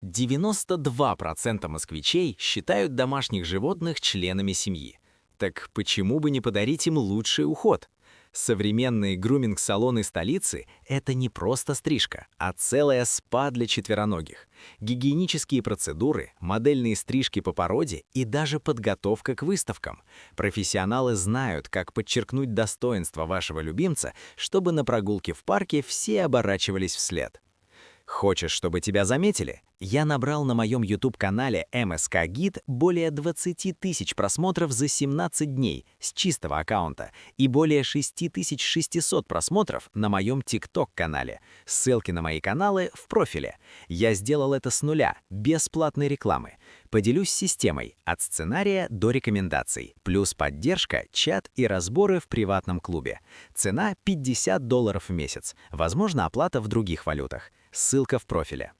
92% москвичей считают домашних животных членами семьи. Так почему бы не подарить им лучший уход? Современные груминг-салоны столицы– это не просто стрижка, а целая спа для четвероногих. Гигиенические процедуры, модельные стрижки по породе и даже подготовка к выставкам. Профессионалы знают, как подчеркнуть достоинство вашего любимца, чтобы на прогулке в парке все оборачивались вслед. Хочешь, чтобы тебя заметили? Я набрал на моем YouTube-канале МСК Гид более 20 тысяч просмотров за 17 дней с чистого аккаунта и более 6600 просмотров на моем TikTok-канале. Ссылки на мои каналы в профиле. Я сделал это с нуля, без платной рекламы. Поделюсь системой от сценария до рекомендаций, плюс поддержка, чат и разборы в приватном клубе. Цена $50 в месяц, возможно, оплата в других валютах. Ссылка в профиле.